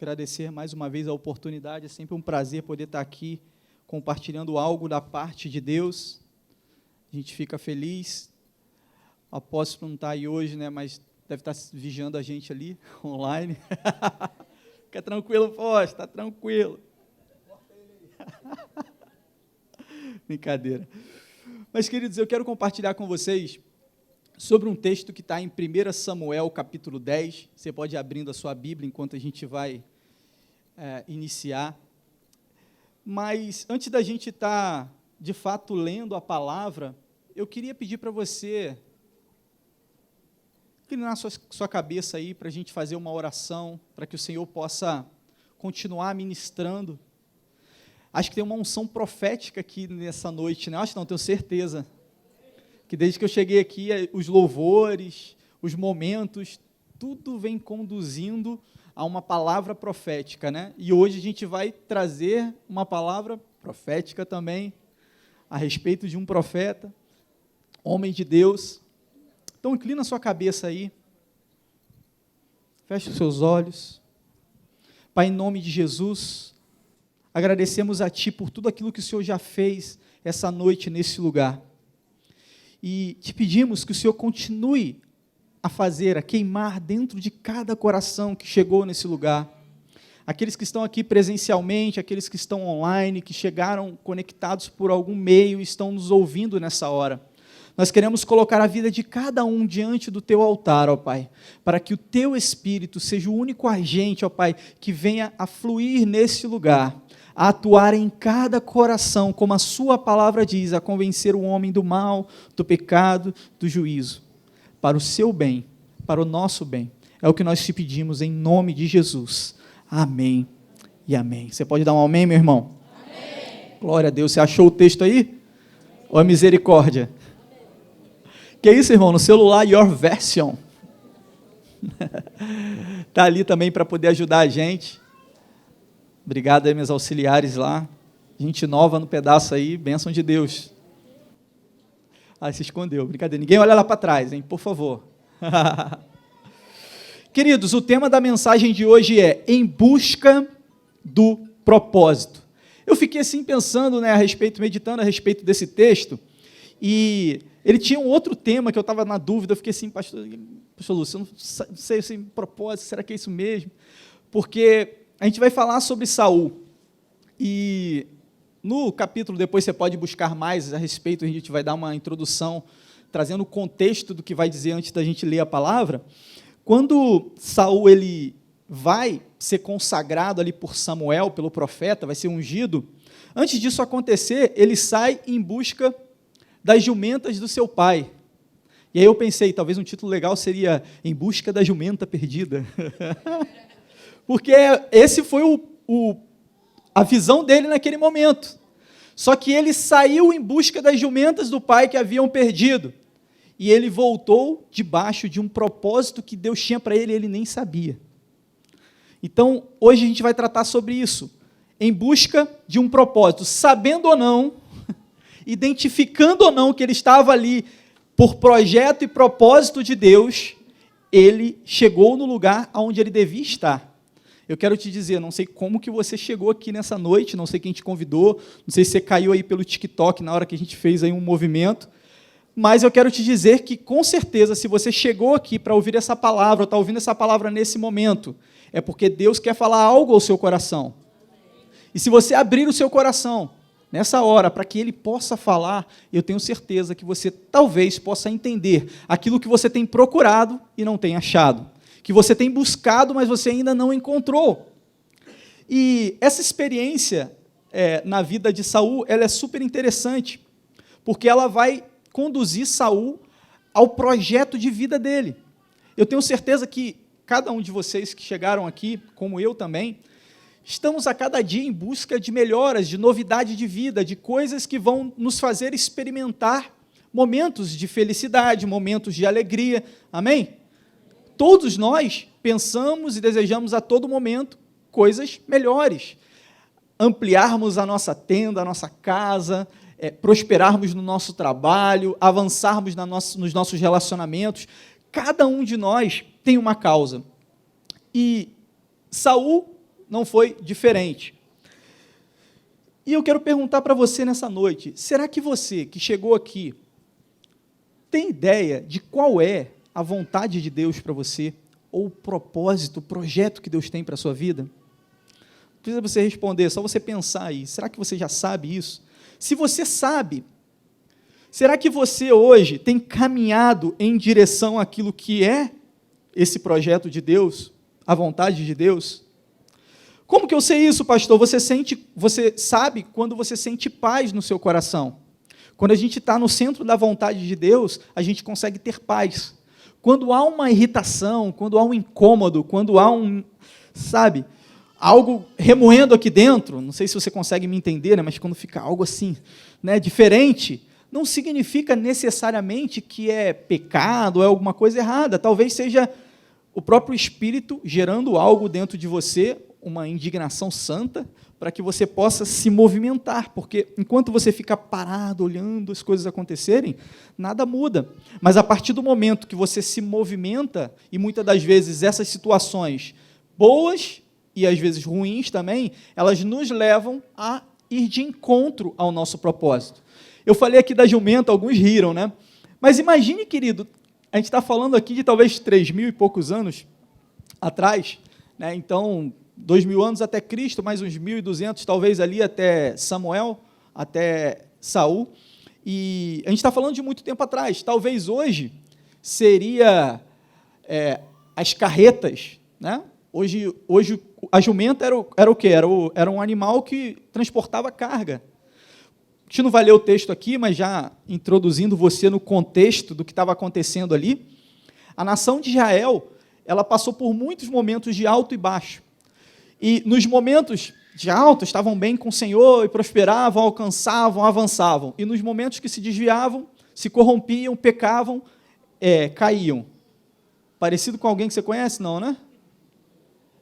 agradecer mais uma vez a oportunidade, é sempre um prazer poder estar aqui compartilhando algo da parte de Deus. A gente fica feliz. O apóstolo não está aí hoje, né, mas deve estar vigiando a gente ali, online. Fica tranquilo, apóstolo, está tranquilo. Brincadeira. Mas, queridos, eu quero compartilhar com vocês sobre um texto que está em 1 Samuel, capítulo 10. Você pode ir abrindo a sua Bíblia enquanto a gente vai iniciar. Mas, antes da gente estar, de fato, lendo a palavra, eu queria pedir para você inclinar sua cabeça aí, para a gente fazer uma oração, para que o Senhor possa continuar ministrando. Acho que tem uma unção profética aqui nessa noite, né? Acho não, tenho certeza. Que desde que eu cheguei aqui, os louvores, os momentos, tudo vem conduzindo a uma palavra profética, né? E hoje a gente vai trazer uma palavra profética também, a respeito de um profeta, homem de Deus. Então, inclina a sua cabeça aí, feche os seus olhos. Pai, em nome de Jesus, agradecemos a Ti por tudo aquilo que o Senhor já fez essa noite nesse lugar. E te pedimos que o Senhor continue a fazer, a queimar dentro de cada coração que chegou nesse lugar. Aqueles que estão aqui presencialmente, aqueles que estão online, que chegaram conectados por algum meio e estão nos ouvindo nessa hora. Nós queremos colocar a vida de cada um diante do Teu altar, ó Pai, para que o Teu Espírito seja o único agente, ó Pai, que venha a fluir nesse lugar, a atuar em cada coração, como a Sua palavra diz, a convencer o homem do mal, do pecado, do juízo, para o Seu bem, para o nosso bem. É o que nós te pedimos em nome de Jesus. Amém e amém. Você pode dar um amém, meu irmão? Amém. Glória a Deus. Você achou o texto aí? Ou a misericórdia? Que isso, irmão? No celular, Your Version. Está ali também para poder ajudar a gente. Obrigado aí, meus auxiliares lá. Gente nova no pedaço aí, bênção de Deus. Ah, se escondeu, brincadeira. Ninguém olha lá para trás, hein? Por favor. Queridos, o tema da mensagem de hoje é Em Busca do Propósito. Eu fiquei assim pensando, né, meditando a respeito desse texto, e ele tinha um outro tema que eu estava na dúvida, eu fiquei assim, pastor Lúcio, eu não sei se propósito, será que é isso mesmo? Porque a gente vai falar sobre Saul, e no capítulo, depois você pode buscar mais a respeito, a gente vai dar uma introdução, trazendo o contexto do que vai dizer antes da gente ler a palavra. Quando Saul ele vai ser consagrado ali por Samuel, pelo profeta, vai ser ungido, antes disso acontecer, ele sai em busca das jumentas do seu pai. E aí eu pensei, talvez um título legal seria Em Busca da Jumenta Perdida. Porque esse foi a visão dele naquele momento. Só que ele saiu em busca das jumentas do pai que haviam perdido. E ele voltou debaixo de um propósito que Deus tinha para ele e ele nem sabia. Então, hoje a gente vai tratar sobre isso. Em busca de um propósito, sabendo ou não, identificando ou não que ele estava ali por projeto e propósito de Deus, ele chegou no lugar onde ele devia estar. Eu quero te dizer, não sei como que você chegou aqui nessa noite, não sei quem te convidou, não sei se você caiu aí pelo TikTok na hora que a gente fez aí um movimento, mas eu quero te dizer que, com certeza, se você chegou aqui para ouvir essa palavra, ou está ouvindo essa palavra nesse momento, é porque Deus quer falar algo ao seu coração. E se você abrir o seu coração nessa hora, para que Ele possa falar, eu tenho certeza que você talvez possa entender aquilo que você tem procurado e não tem achado, que você tem buscado, mas você ainda não encontrou. E essa experiência na vida de Saul, ela é super interessante, porque ela vai conduzir Saul ao projeto de vida dele. Eu tenho certeza que cada um de vocês que chegaram aqui, como eu também, estamos a cada dia em busca de melhoras, de novidade de vida, de coisas que vão nos fazer experimentar momentos de felicidade, momentos de alegria. Amém? Todos nós pensamos e desejamos a todo momento coisas melhores. Ampliarmos a nossa tenda, a nossa casa, prosperarmos no nosso trabalho, avançarmos nos nossos relacionamentos. Cada um de nós tem uma causa. E Saul não foi diferente. E eu quero perguntar para você nessa noite, será que você que chegou aqui tem ideia de qual é a vontade de Deus para você, ou o propósito, o projeto que Deus tem para a sua vida? Não precisa você responder, é só você pensar aí, será que você já sabe isso? Se você sabe, será que você hoje tem caminhado em direção àquilo que é esse projeto de Deus, a vontade de Deus? Como que eu sei isso, pastor? Você sabe quando você sente paz no seu coração. Quando a gente está no centro da vontade de Deus, a gente consegue ter paz. Quando há uma irritação, quando há um incômodo, quando há algo remoendo aqui dentro, não sei se você consegue me entender, né, mas quando fica algo assim, né, diferente, não significa necessariamente que é pecado, é alguma coisa errada. Talvez seja o próprio Espírito gerando algo dentro de você, uma indignação santa, para que você possa se movimentar, porque enquanto você fica parado, olhando as coisas acontecerem, nada muda. Mas a partir do momento que você se movimenta, e muitas das vezes essas situações boas, e às vezes ruins também, elas nos levam a ir de encontro ao nosso propósito. Eu falei aqui da jumenta, alguns riram, né? Mas imagine, querido, a gente está falando aqui de talvez 3.000 e poucos anos atrás, né? Então, 2.000 anos até Cristo, mais uns 1.200 talvez ali até Samuel, até Saul, e a gente está falando de muito tempo atrás. Talvez hoje seria as carretas, né? Hoje a jumenta era o quê? Era um animal que transportava carga. A gente não vai ler o texto aqui, mas já introduzindo você no contexto do que estava acontecendo ali, a nação de Israel, ela passou por muitos momentos de alto e baixo. E nos momentos de alto, estavam bem com o Senhor, e prosperavam, alcançavam, avançavam. E nos momentos que se desviavam, se corrompiam, pecavam, caíam. Parecido com alguém que você conhece? Não, né?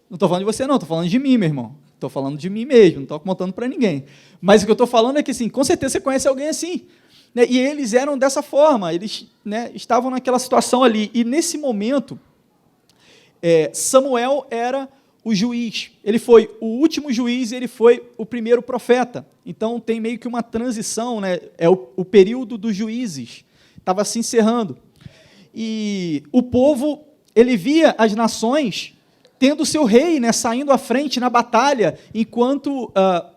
Não estou falando de você, não, estou falando de mim, meu irmão. Estou falando de mim mesmo, não estou contando para ninguém. Mas o que eu estou falando é que, assim, com certeza você conhece alguém assim. Né? E eles eram dessa forma, eles, né, estavam naquela situação ali. E nesse momento, Samuel era o juiz. Ele foi o último juiz e ele foi o primeiro profeta. Então, tem meio que uma transição, né? É o período dos juízes. Estava se encerrando. E o povo, ele via as nações tendo seu rei, né, saindo à frente na batalha, enquanto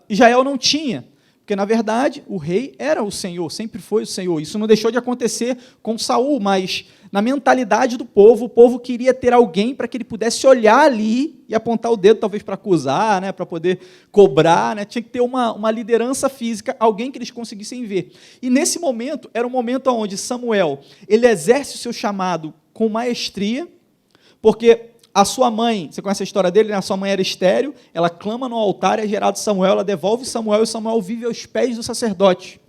Israel não tinha. Porque, na verdade, o rei era o Senhor, sempre foi o Senhor. Isso não deixou de acontecer com Saul, mas na mentalidade do povo, o povo queria ter alguém para que ele pudesse olhar ali e apontar o dedo, talvez para acusar, né, para poder cobrar, né, tinha que ter uma liderança física, alguém que eles conseguissem ver. E nesse momento, era um momento onde Samuel, ele exerce o seu chamado com maestria, porque a sua mãe, você conhece a história dele, né? A sua mãe era estéril, ela clama no altar, é gerado Samuel, ela devolve Samuel, e Samuel vive aos pés do sacerdote,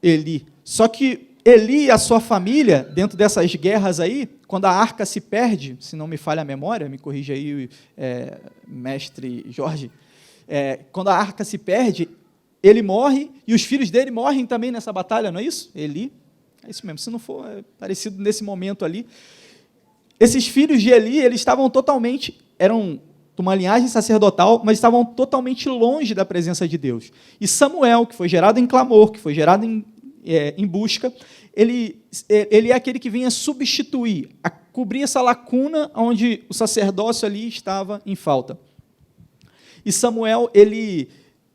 Eli. Só que Eli e a sua família, dentro dessas guerras aí, quando a arca se perde, se não me falha a memória, me corrija aí, mestre Jorge, quando a arca se perde, ele morre, e os filhos dele morrem também nessa batalha, não é isso? Eli, é isso mesmo, se não for parecido nesse momento ali. Esses filhos de Eli, eles estavam eram de uma linhagem sacerdotal, mas estavam totalmente longe da presença de Deus. E Samuel, que foi gerado em clamor, que foi gerado em busca, ele é aquele que vinha substituir, a cobrir essa lacuna onde o sacerdócio ali estava em falta. E Samuel, ele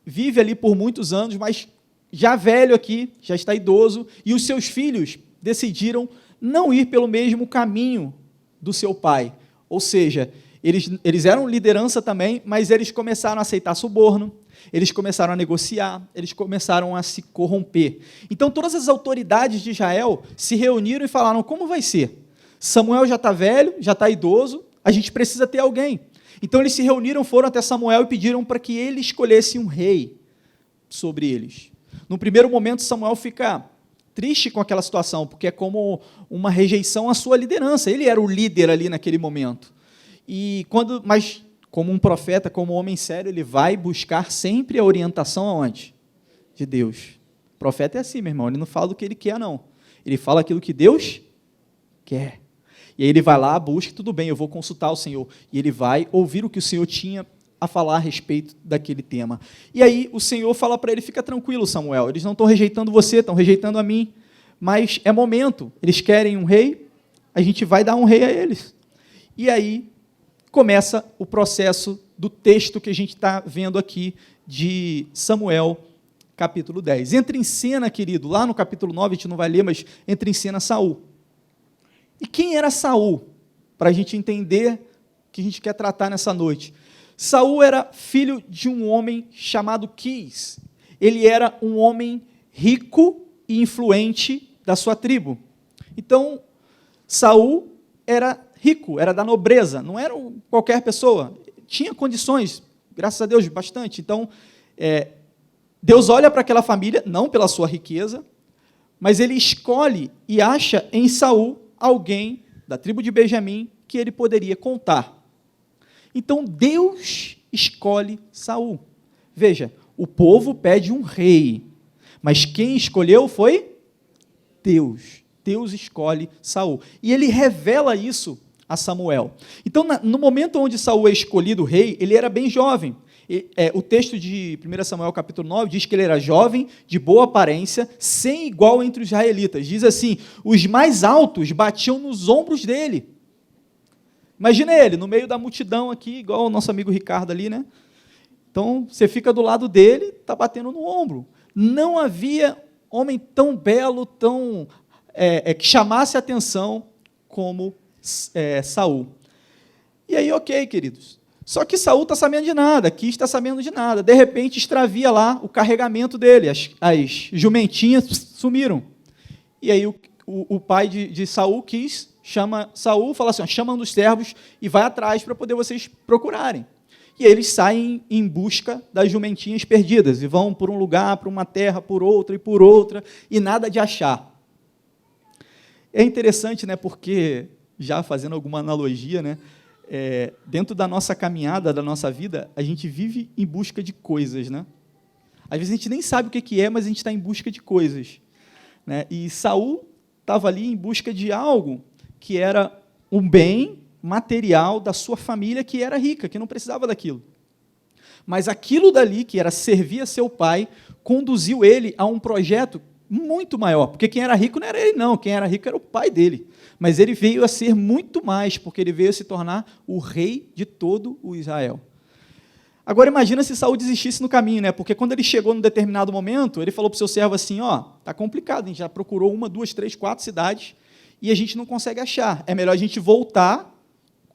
vive ali por muitos anos, mas já velho aqui, já está idoso, e os seus filhos decidiram não ir pelo mesmo caminho do seu pai, ou seja, eles eram liderança também, mas eles começaram a aceitar suborno, eles começaram a negociar, eles começaram a se corromper. Então, todas as autoridades de Israel se reuniram e falaram, como vai ser? Samuel já está velho, já está idoso, a gente precisa ter alguém. Então, eles se reuniram, foram até Samuel e pediram para que ele escolhesse um rei sobre eles. No primeiro momento, Samuel fica triste com aquela situação, porque é como uma rejeição à sua liderança. Ele era o líder ali naquele momento. Mas como um profeta, como um homem sério, ele vai buscar sempre a orientação aonde? De Deus. O profeta é assim, meu irmão, ele não fala do que ele quer, não. Ele fala aquilo que Deus quer. E aí ele vai lá, busca, tudo bem, eu vou consultar o Senhor. E ele vai ouvir o que o Senhor tinha a falar a respeito daquele tema. E aí o Senhor fala para ele, fica tranquilo, Samuel, eles não estão rejeitando você, estão rejeitando a mim, mas é momento, eles querem um rei, a gente vai dar um rei a eles. E aí começa o processo do texto que a gente está vendo aqui de Samuel, capítulo 10. Entra em cena, querido, lá no capítulo 9, a gente não vai ler, mas entra em cena Saul. E quem era Saul? Para a gente entender o que a gente quer tratar nessa noite. Saul era filho de um homem chamado Quis. Ele era um homem rico e influente da sua tribo. Então, Saul era rico, era da nobreza, não era qualquer pessoa. Tinha condições, graças a Deus, bastante. Então, Deus olha para aquela família, não pela sua riqueza, mas ele escolhe e acha em Saul alguém da tribo de Benjamim que ele poderia contar. Então, Deus escolhe Saul. Veja, o povo pede um rei, mas quem escolheu foi Deus. Deus escolhe Saul. E ele revela isso a Samuel. Então, no momento onde Saul é escolhido rei, ele era bem jovem. O texto de 1 Samuel capítulo 9 diz que ele era jovem, de boa aparência, sem igual entre os israelitas. Diz assim, os mais altos batiam nos ombros dele. Imagina ele, no meio da multidão aqui, igual o nosso amigo Ricardo ali, né? Então, você fica do lado dele, está batendo no ombro. Não havia homem tão belo, tão que chamasse a atenção como Saul. E aí, ok, queridos. Só que Saul está sabendo de nada, Quis está sabendo de nada. De repente, extravia lá o carregamento dele, as jumentinhas sumiram. E aí, o pai de Saul, Quis, chama Saul, fala assim, chama um dos servos e vai atrás para poder vocês procurarem. E eles saem em busca das jumentinhas perdidas, e vão por um lugar, por uma terra, por outra, e nada de achar. É interessante, né, porque, já fazendo alguma analogia, né, dentro da nossa caminhada, da nossa vida, a gente vive em busca de coisas, né? Às vezes a gente nem sabe o que é, mas a gente está em busca de coisas, né? E Saul estava ali em busca de algo que era um bem material da sua família que era rica, que não precisava daquilo. Mas aquilo dali, que era servir a seu pai, conduziu ele a um projeto muito maior, porque quem era rico não era ele não, quem era rico era o pai dele. Mas ele veio a ser muito mais, porque ele veio a se tornar o rei de todo o Israel. Agora imagina se Saul desistisse no caminho, né? Porque quando ele chegou num determinado momento, ele falou para o seu servo assim, tá complicado, a gente já procurou 1, 2, 3, 4 cidades, e a gente não consegue achar. É melhor a gente voltar,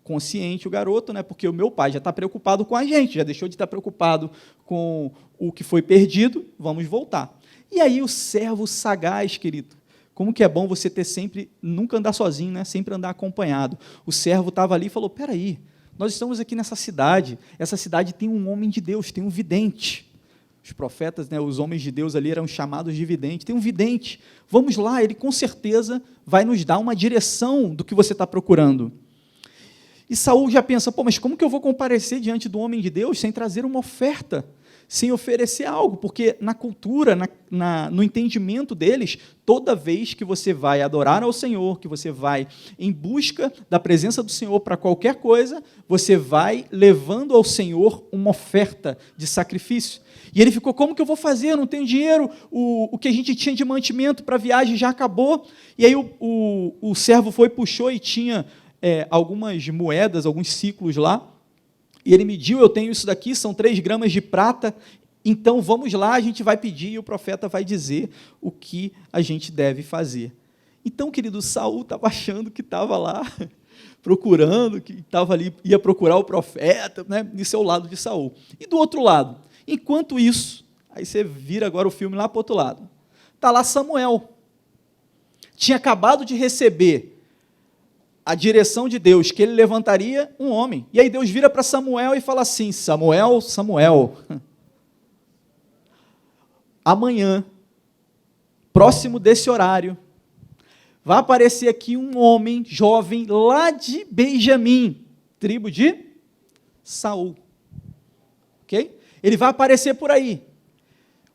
consciente o garoto, né? Porque o meu pai já está preocupado com a gente, já deixou de estar preocupado com o que foi perdido, vamos voltar. E aí o servo sagaz, querido, como que é bom você ter sempre, nunca andar sozinho, né? Sempre andar acompanhado. O servo estava ali e falou, peraí, nós estamos aqui nessa cidade, essa cidade tem um homem de Deus, tem um vidente. Os profetas, né, os homens de Deus ali eram chamados de vidente. Tem um vidente, vamos lá, ele com certeza vai nos dar uma direção do que você está procurando. E Saul já pensa, mas como que eu vou comparecer diante do homem de Deus sem trazer uma oferta, sem oferecer algo? Porque na cultura, no entendimento deles, toda vez que você vai adorar ao Senhor, que você vai em busca da presença do Senhor para qualquer coisa, você vai levando ao Senhor uma oferta de sacrifício. E ele ficou, como que eu vou fazer? Eu não tenho dinheiro, o que a gente tinha de mantimento para a viagem já acabou. E aí o servo foi, puxou e tinha algumas moedas, alguns ciclos lá, e ele mediu, eu tenho isso daqui, são 3 gramas de prata, então vamos lá, a gente vai pedir e o profeta vai dizer o que a gente deve fazer. Então, querido, Saul estava achando que estava lá, procurando, que estava ali, ia procurar o profeta, né, de seu lado de Saul. E do outro lado, enquanto isso, aí você vira agora o filme lá para o outro lado, está lá Samuel, tinha acabado de receber a direção de Deus, que ele levantaria um homem. E aí Deus vira para Samuel e fala assim, Samuel, amanhã, próximo desse horário, vai aparecer aqui um homem jovem lá de Benjamim, tribo de Saul. Ok? Ele vai aparecer por aí.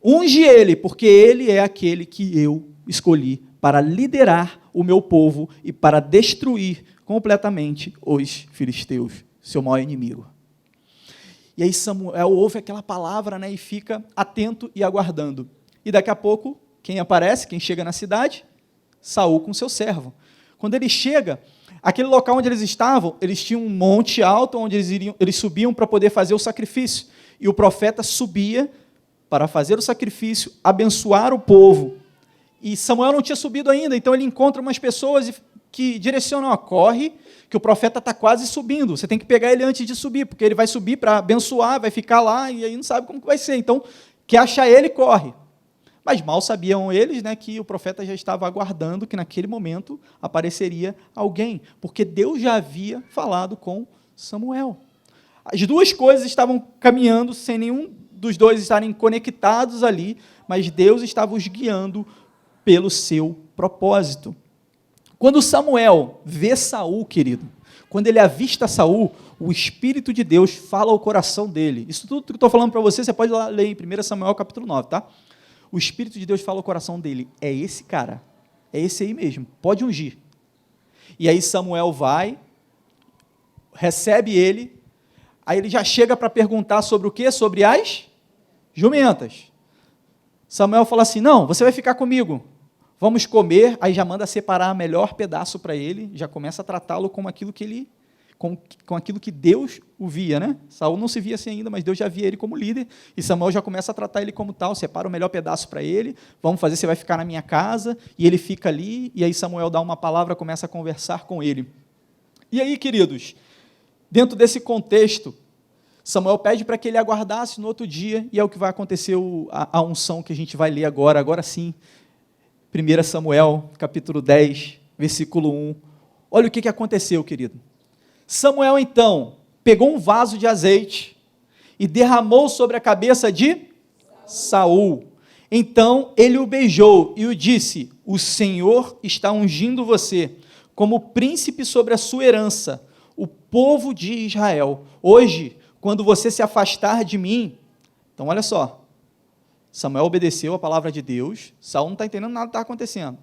Unge ele, porque ele é aquele que eu escolhi para liderar o meu povo e para destruir completamente os filisteus, seu maior inimigo. E aí Samuel ouve aquela palavra, né, e fica atento e aguardando. E daqui a pouco, quem aparece, quem chega na cidade? Saul com seu servo. Quando ele chega, aquele local onde eles estavam, eles tinham um monte alto onde eles subiam para poder fazer o sacrifício. E o profeta subia para fazer o sacrifício, abençoar o povo. E Samuel não tinha subido ainda, então ele encontra umas pessoas que direcionam, corre, que o profeta está quase subindo, você tem que pegar ele antes de subir, porque ele vai subir para abençoar, vai ficar lá, e aí não sabe como que vai ser, então, quer achar ele, corre. Mas mal sabiam eles, né, que o profeta já estava aguardando que naquele momento apareceria alguém, porque Deus já havia falado com Samuel. As duas coisas estavam caminhando sem nenhum dos dois estarem conectados ali, mas Deus estava os guiando pelo seu propósito. Quando Samuel vê Saul, querido, quando ele avista Saul, o Espírito de Deus fala ao coração dele. Isso tudo que eu estou falando para você, você pode lá ler em 1 Samuel capítulo 9, tá? O Espírito de Deus fala ao coração dele, é esse cara, é esse aí mesmo, pode ungir. E aí Samuel vai, recebe ele, aí ele já chega para perguntar sobre o quê? Sobre as jumentas. Samuel fala assim, não, você vai ficar comigo, vamos comer, aí já manda separar o melhor pedaço para ele, já começa a tratá-lo como aquilo que ele, com aquilo que Deus o via, né? Saul não se via assim ainda, mas Deus já via ele como líder, e Samuel já começa a tratar ele como tal, separa o melhor pedaço para ele, vamos fazer, você vai ficar na minha casa, e ele fica ali, e aí Samuel dá uma palavra, começa a conversar com ele. E aí, queridos, dentro desse contexto, Samuel pede para que ele aguardasse no outro dia, e é o que vai acontecer, a unção que a gente vai ler agora sim, 1 Samuel, capítulo 10, versículo 1. Olha o que aconteceu, querido. Samuel, então, pegou um vaso de azeite e derramou sobre a cabeça de Saul. Então, ele o beijou e o disse, o Senhor está ungindo você como príncipe sobre a sua herança, o povo de Israel. Hoje, quando você se afastar de mim, então olha só, Samuel obedeceu a palavra de Deus, Saul não está entendendo nada que está acontecendo.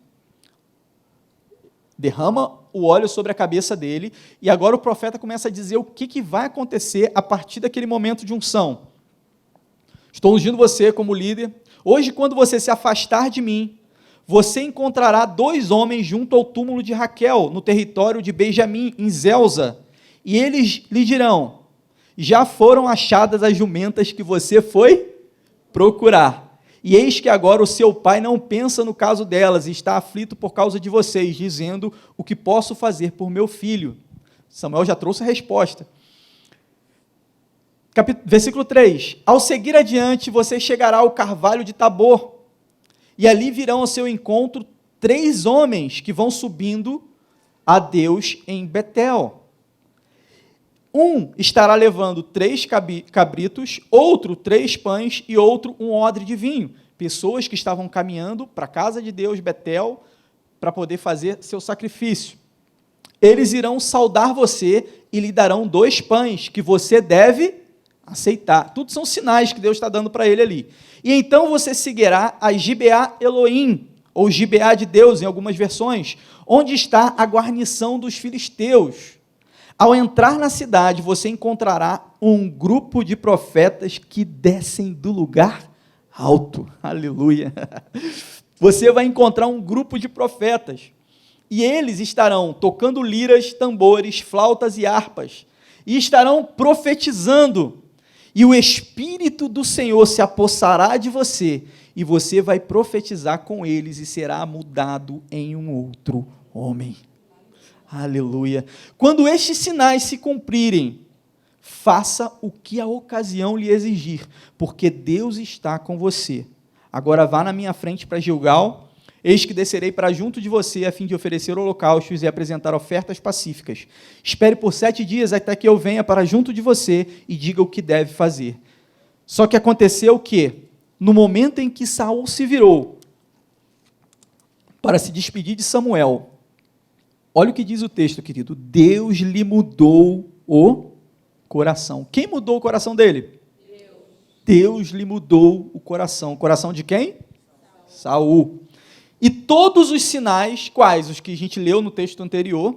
Derrama o óleo sobre a cabeça dele, e agora o profeta começa a dizer o que vai acontecer a partir daquele momento de unção. Estou ungindo você como líder. Hoje, quando você se afastar de mim, você encontrará 2 homens junto ao túmulo de Raquel, no território de Benjamim, em Zelza, e eles lhe dirão, já foram achadas as jumentas que você foi procurar, e eis que agora o seu pai não pensa no caso delas, e está aflito por causa de vocês, dizendo, o que posso fazer por meu filho? Samuel já trouxe a resposta. Versículo 3, ao seguir adiante, você chegará ao carvalho de Tabor, e ali virão ao seu encontro 3 homens, que vão subindo a Deus em Betel. Um estará levando 3 cabritos, outro 3 pães e outro um odre de vinho. Pessoas que estavam caminhando para a casa de Deus, Betel, para poder fazer seu sacrifício. Eles irão saudar você e lhe darão 2 pães que você deve aceitar. Tudo são sinais que Deus está dando para ele ali. E então você seguirá a Gibeá Elohim, ou Gibeá de Deus, em algumas versões, onde está a guarnição dos filisteus. Ao entrar na cidade, você encontrará um grupo de profetas que descem do lugar alto. Aleluia! Você vai encontrar um grupo de profetas, e eles estarão tocando liras, tambores, flautas e harpas, e estarão profetizando, e o Espírito do Senhor se apossará de você, e você vai profetizar com eles, e será mudado em um outro homem. Aleluia. Quando estes sinais se cumprirem, faça o que a ocasião lhe exigir, porque Deus está com você. Agora vá na minha frente para Gilgal, eis que descerei para junto de você, a fim de oferecer holocaustos e apresentar ofertas pacíficas. Espere por 7 dias até que eu venha para junto de você e diga o que deve fazer. Só que aconteceu o quê? No momento em que Saul se virou para se despedir de Samuel, olha o que diz o texto, querido. Deus lhe mudou o coração. Quem mudou o coração dele? Deus lhe mudou o coração. O coração de quem? Saul. E todos os sinais, quais? Os que a gente leu no texto anterior,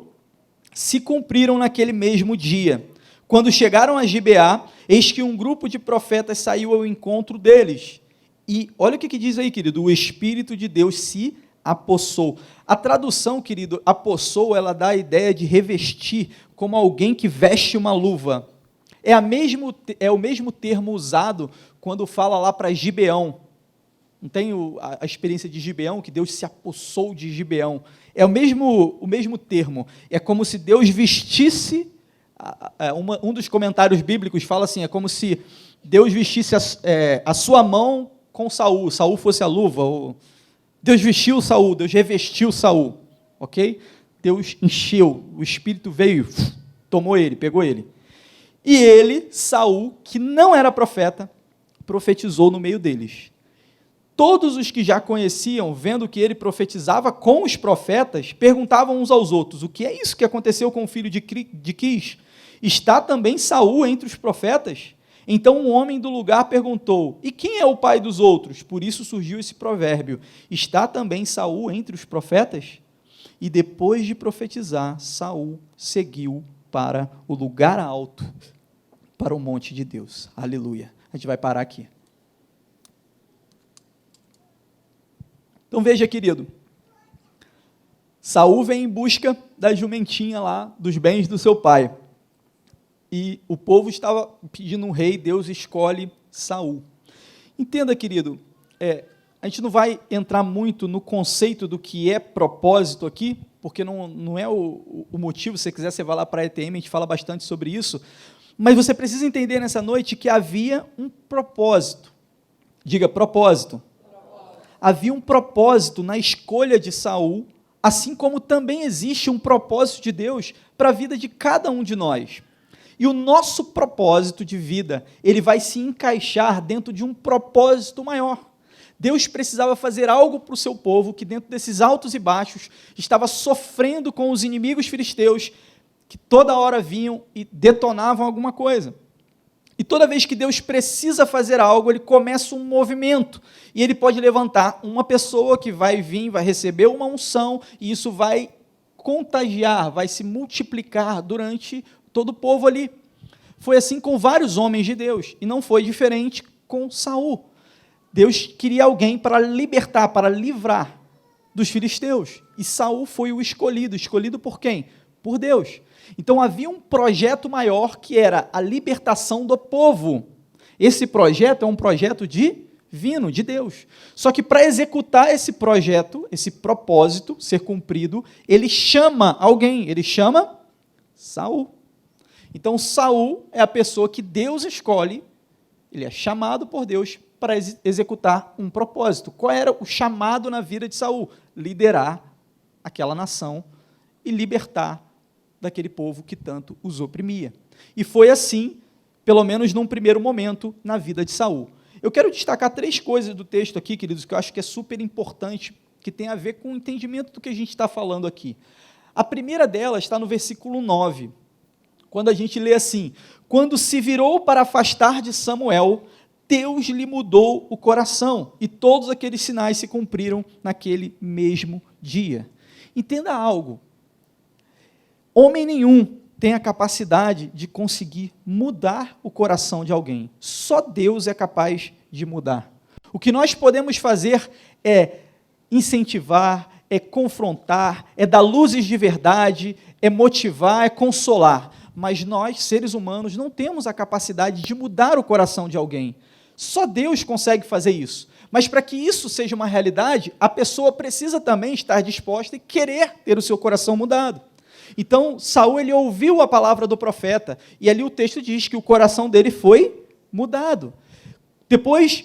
se cumpriram naquele mesmo dia, Quando chegaram a Gibeá, eis que um grupo de profetas saiu ao encontro deles. E olha o que diz aí, querido, o Espírito de Deus se apossou. A tradução, querido, apossou, ela dá a ideia de revestir, como alguém que veste uma luva. É o mesmo termo usado quando fala lá para Gibeão. Não tem a experiência de Gibeão, que Deus se apossou de Gibeão. É o mesmo termo. É como se Deus vestisse, um dos comentários bíblicos fala assim, é como se Deus vestisse a sua mão com Saul, Saul fosse a luva, ou Deus vestiu Saul, Deus revestiu Saul, ok? Deus encheu, o Espírito veio, tomou ele, pegou ele. E ele, Saul, que não era profeta, profetizou no meio deles. Todos os que já conheciam, vendo que ele profetizava com os profetas, perguntavam uns aos outros, o que é isso que aconteceu com o filho de Quis? Está também Saul entre os profetas? Então um homem do lugar perguntou, e quem é o pai dos outros? Por isso surgiu esse provérbio, está também Saul entre os profetas? E depois de profetizar, Saul seguiu para o lugar alto, para o monte de Deus. Aleluia. A gente vai parar aqui. Então veja, querido, Saul vem em busca da jumentinha lá, dos bens do seu pai. E o povo estava pedindo um rei, Deus escolhe Saul. Entenda, querido, a gente não vai entrar muito no conceito do que é propósito aqui, porque não é o motivo, se você quiser, você vai lá para a ETM, a gente fala bastante sobre isso, mas você precisa entender nessa noite que havia um propósito. Diga, propósito. Havia um propósito na escolha de Saul, assim como também existe um propósito de Deus para a vida de cada um de nós. E o nosso propósito de vida, ele vai se encaixar dentro de um propósito maior. Deus precisava fazer algo para o seu povo, que dentro desses altos e baixos, estava sofrendo com os inimigos filisteus, que toda hora vinham e detonavam alguma coisa. E toda vez que Deus precisa fazer algo, ele começa um movimento, e ele pode levantar uma pessoa que vai vir, vai receber uma unção, e isso vai contagiar, vai se multiplicar durante todo o povo ali. Foi assim com vários homens de Deus, e não foi diferente com Saul. Deus queria alguém para libertar, para livrar dos filisteus, e Saul foi o escolhido por quem? Por Deus. Então havia um projeto maior que era a libertação do povo. Esse projeto é um projeto divino, de Deus. Só que para executar esse projeto, esse propósito ser cumprido, ele chama alguém, ele chama Saul. Então Saul é a pessoa que Deus escolhe, ele é chamado por Deus para executar um propósito. Qual era o chamado na vida de Saul? Liderar aquela nação e libertar daquele povo que tanto os oprimia. E foi assim, pelo menos num primeiro momento, na vida de Saul. Eu quero destacar 3 coisas do texto aqui, queridos, que eu acho que é super importante, que tem a ver com o entendimento do que a gente está falando aqui. A primeira delas está no versículo 9, quando a gente lê assim, quando se virou para afastar de Samuel, Deus lhe mudou o coração, e todos aqueles sinais se cumpriram naquele mesmo dia. Entenda algo, homem nenhum tem a capacidade de conseguir mudar o coração de alguém. Só Deus é capaz de mudar. O que nós podemos fazer é incentivar, é confrontar, é dar luzes de verdade, é motivar, é consolar. Mas nós, seres humanos, não temos a capacidade de mudar o coração de alguém. Só Deus consegue fazer isso. Mas para que isso seja uma realidade, a pessoa precisa também estar disposta e querer ter o seu coração mudado. Então, Saul, ele ouviu a palavra do profeta, e ali o texto diz que o coração dele foi mudado. Depois,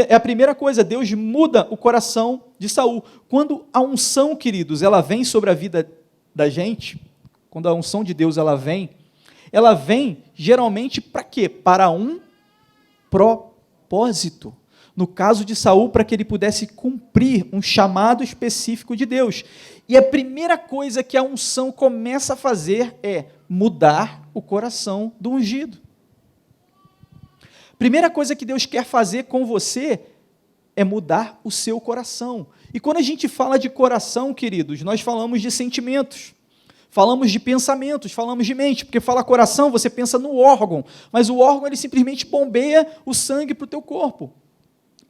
é a primeira coisa, Deus muda o coração de Saul. Quando a unção, queridos, ela vem sobre a vida da gente, quando a unção de Deus ela vem geralmente para quê? Para um propósito. No caso de Saul, para que ele pudesse cumprir um chamado específico de Deus. E a primeira coisa que a unção começa a fazer é mudar o coração do ungido. Primeira coisa que Deus quer fazer com você é mudar o seu coração. E quando a gente fala de coração, queridos, nós falamos de sentimentos. falamos de pensamentos, falamos de mente, porque fala coração, você pensa no órgão, mas o órgão ele simplesmente bombeia o sangue para o teu corpo.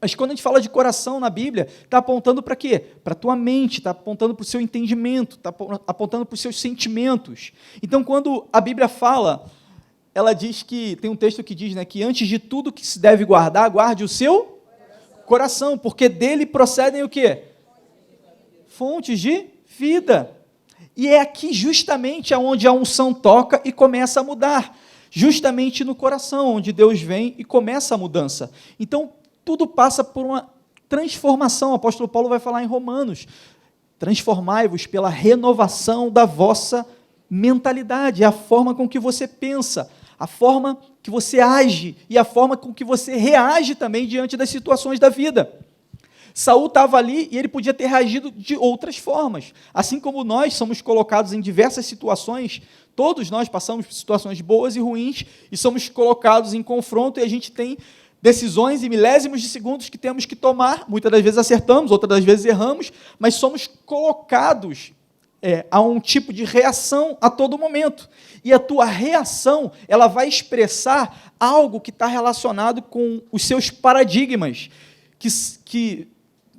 Mas quando a gente fala de coração na Bíblia, está apontando para quê? Para a tua mente, está apontando para o seu entendimento, está apontando para os seus sentimentos. Então, quando a Bíblia fala, ela diz que, tem um texto que diz, né, que antes de tudo que se deve guardar, guarde o seu coração, porque dele procedem o quê? Fontes de vida. E é aqui justamente onde a unção toca e começa a mudar. Justamente no coração, onde Deus vem e começa a mudança. Então, tudo passa por uma transformação. O apóstolo Paulo vai falar em Romanos. Transformai-vos pela renovação da vossa mentalidade, a forma com que você pensa, a forma que você age e a forma com que você reage também diante das situações da vida. Saul estava ali e ele podia ter reagido de outras formas. Assim como nós somos colocados em diversas situações, todos nós passamos por situações boas e ruins e somos colocados em confronto e a gente tem decisões em milésimos de segundos que temos que tomar, muitas das vezes acertamos, outras das vezes erramos, mas somos colocados a um tipo de reação a todo momento. E a tua reação, ela vai expressar algo que está relacionado com os seus paradigmas, que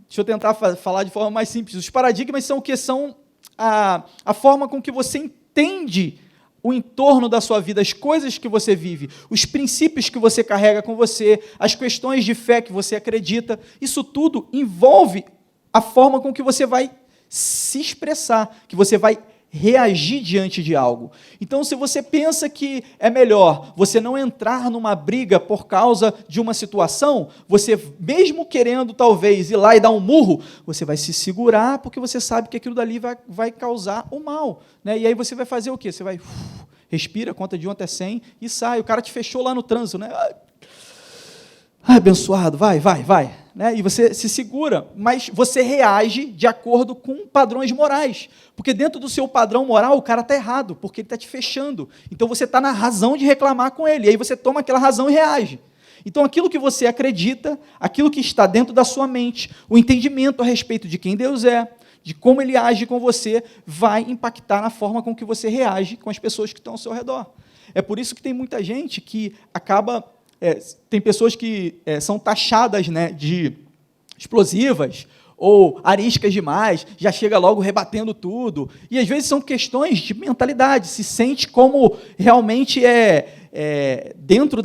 deixa eu tentar falar de forma mais simples, os paradigmas são o que? São a forma com que você entende o entorno da sua vida, as coisas que você vive, os princípios que você carrega com você, as questões de fé que você acredita, isso tudo envolve a forma com que você vai se expressar, que você vai reagir diante de algo. Então, se você pensa que é melhor você não entrar numa briga por causa de uma situação, você, mesmo querendo talvez ir lá e dar um murro, você vai se segurar porque você sabe que aquilo dali vai causar o mal, né? E aí você vai fazer o quê? Você vai, respira, conta de 1 até 100 e sai. O cara te fechou lá no trânsito, né? Abençoado, vai, né? E você se segura, mas você reage de acordo com padrões morais, porque dentro do seu padrão moral o cara está errado, porque ele está te fechando, então você está na razão de reclamar com ele, e aí você toma aquela razão e reage. Então aquilo que você acredita, aquilo que está dentro da sua mente, o entendimento a respeito de quem Deus é, de como Ele age com você, vai impactar na forma com que você reage com as pessoas que estão ao seu redor. É por isso que tem muita gente que acaba... tem pessoas que são taxadas, né, de explosivas ou ariscas demais, já chega logo rebatendo tudo, e às vezes são questões de mentalidade, se sente como realmente dentro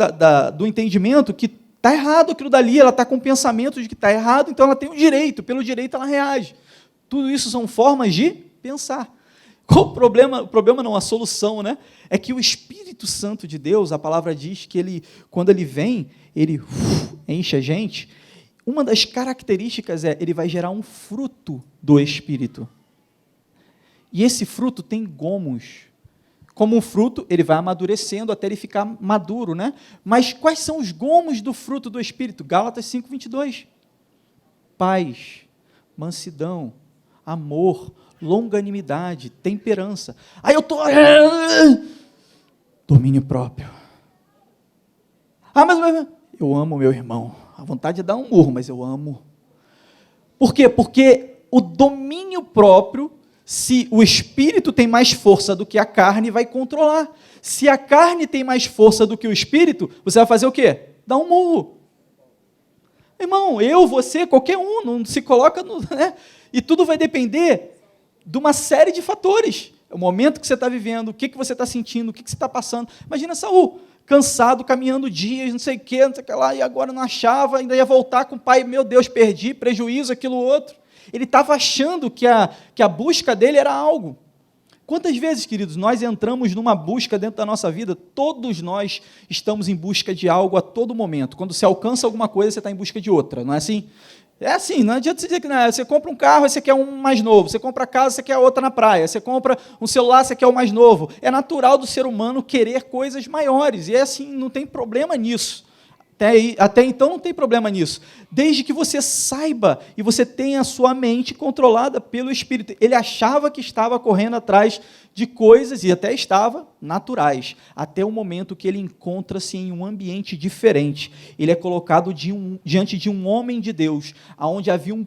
do entendimento que está errado aquilo dali, ela está com o pensamento de que está errado, então ela tem o direito, pelo direito ela reage. Tudo isso são formas de pensar. Qual o problema? O problema não, a solução, né? É que o Espírito Santo de Deus, a palavra diz que ele, quando ele vem, ele enche a gente. Uma das características ele vai gerar um fruto do Espírito. E esse fruto tem gomos. Como um fruto, ele vai amadurecendo até ele ficar maduro, né? Mas quais são os gomos do fruto do Espírito? Gálatas 5:22. Paz, mansidão, amor, longanimidade, temperança. Aí eu estou... domínio próprio. Mas eu amo meu irmão. A vontade é dar um murro, mas eu amo. Por quê? Porque o domínio próprio, se o espírito tem mais força do que a carne, vai controlar. Se a carne tem mais força do que o espírito, você vai fazer o quê? Dar um murro. Irmão, eu, você, qualquer um, não se coloca... né? E tudo vai depender de uma série de fatores. O momento que você está vivendo, o que você está sentindo, o que você está passando. Imagina Saul, cansado, caminhando dias, não sei o que lá, e agora não achava, ainda ia voltar com o pai, meu Deus, perdi, prejuízo, aquilo outro. Ele estava achando que a busca dele era algo. Quantas vezes, queridos, nós entramos numa busca dentro da nossa vida? Todos nós estamos em busca de algo a todo momento. Quando você alcança alguma coisa, você está em busca de outra, não é assim? É assim, não adianta você dizer que não, você compra um carro, você quer um mais novo, você compra a casa, você quer outra na praia, você compra um celular, você quer o mais novo. É natural do ser humano querer coisas maiores, e é assim, não tem problema nisso. Até então não tem problema nisso, desde que você saiba e você tenha a sua mente controlada pelo Espírito. Ele achava que estava correndo atrás de coisas, e até estava, naturais, até o momento que ele encontra-se em um ambiente diferente. Ele é colocado diante de um homem de Deus, onde havia um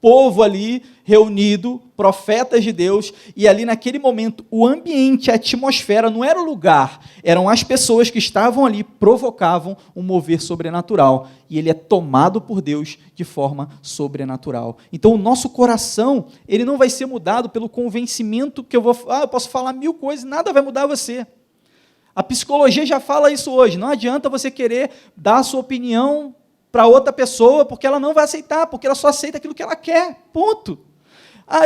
povo ali reunido, profetas de Deus, e ali naquele momento o ambiente, a atmosfera, não era o lugar, eram as pessoas que estavam ali, provocavam um mover sobrenatural, e ele é tomado por Deus de forma sobrenatural. Então o nosso coração, ele não vai ser mudado pelo convencimento que eu posso falar 1000 coisas, nada vai mudar você. A psicologia já fala isso hoje, não adianta você querer dar a sua opinião para outra pessoa, porque ela não vai aceitar, porque ela só aceita aquilo que ela quer, ponto.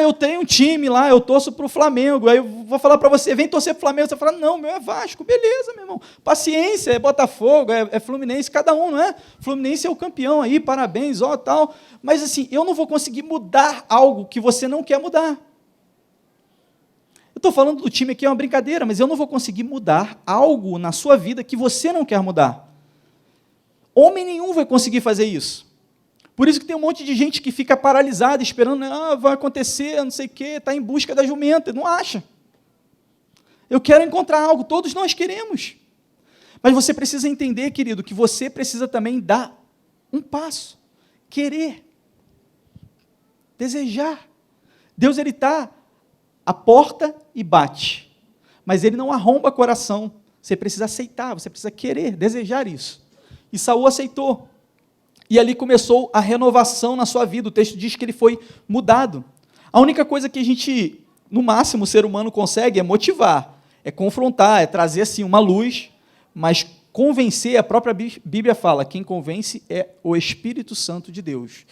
Eu tenho um time lá, eu torço para o Flamengo, aí eu vou falar para você, vem torcer para o Flamengo, você fala, não, meu é Vasco, beleza, meu irmão, paciência, é Botafogo, é Fluminense, cada um, não é? Fluminense é o campeão aí, parabéns, tal, mas assim, eu não vou conseguir mudar algo que você não quer mudar. Eu estou falando do time aqui, é uma brincadeira, mas eu não vou conseguir mudar algo na sua vida que você não quer mudar. Homem nenhum vai conseguir fazer isso. Por isso que tem um monte de gente que fica paralisada, esperando, vai acontecer, não sei o quê, está em busca da jumenta, não acha. Eu quero encontrar algo, todos nós queremos. Mas você precisa entender, querido, que você precisa também dar um passo, querer, desejar. Deus, ele está à porta e bate, mas ele não arromba coração. Você precisa aceitar, você precisa querer, desejar isso. E Saul aceitou. E ali começou a renovação na sua vida. O texto diz que ele foi mudado. A única coisa que a gente, no máximo, o ser humano consegue é motivar, é confrontar, é trazer assim uma luz, mas convencer, a própria Bíblia fala, quem convence é o Espírito Santo de Deus.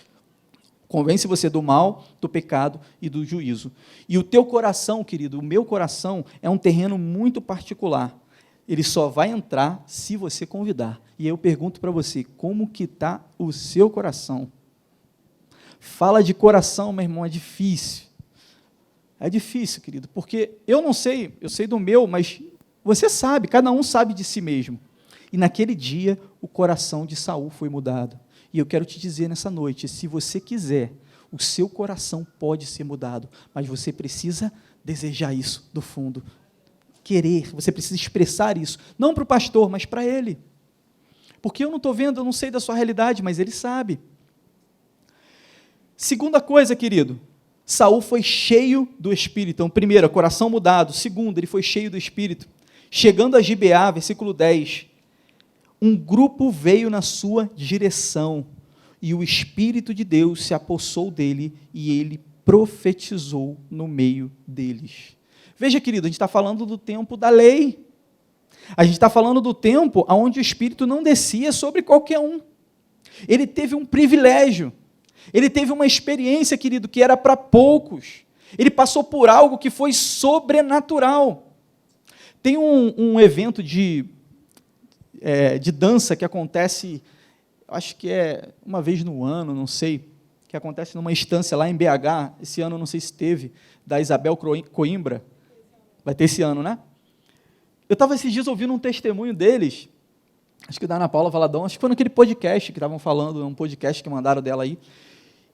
Convence você do mal, do pecado e do juízo. E o teu coração, querido, o meu coração, é um terreno muito particular. Ele só vai entrar se você convidar. E aí eu pergunto para você, como que está o seu coração? Fala de coração, meu irmão, é difícil. É difícil, querido, porque eu não sei, eu sei do meu, mas você sabe, cada um sabe de si mesmo. E naquele dia, o coração de Saul foi mudado. E eu quero te dizer nessa noite, se você quiser, o seu coração pode ser mudado, mas você precisa desejar isso do fundo. Querer, você precisa expressar isso, não para o pastor, mas para ele, porque eu não estou vendo, eu não sei da sua realidade, mas ele sabe. Segunda coisa, querido, Saul foi cheio do Espírito. Então, primeiro, coração mudado. Segundo, ele foi cheio do Espírito. Chegando a Gibeá, versículo 10, um grupo veio na sua direção, e o Espírito de Deus se apossou dele, e ele profetizou no meio deles. Veja, querido, a gente está falando do tempo da lei. A gente está falando do tempo onde o Espírito não descia sobre qualquer um. Ele teve um privilégio. Ele teve uma experiência, querido, que era para poucos. Ele passou por algo que foi sobrenatural. Tem um evento de dança que acontece, acho que é uma vez no ano, não sei, que acontece numa instância lá em BH. Esse ano, não sei se teve, da Isabel Coimbra. Vai ter esse ano, né? Eu estava esses dias ouvindo um testemunho deles, acho que da Ana Paula Valadão, acho que foi naquele podcast que estavam falando, um podcast que mandaram dela aí,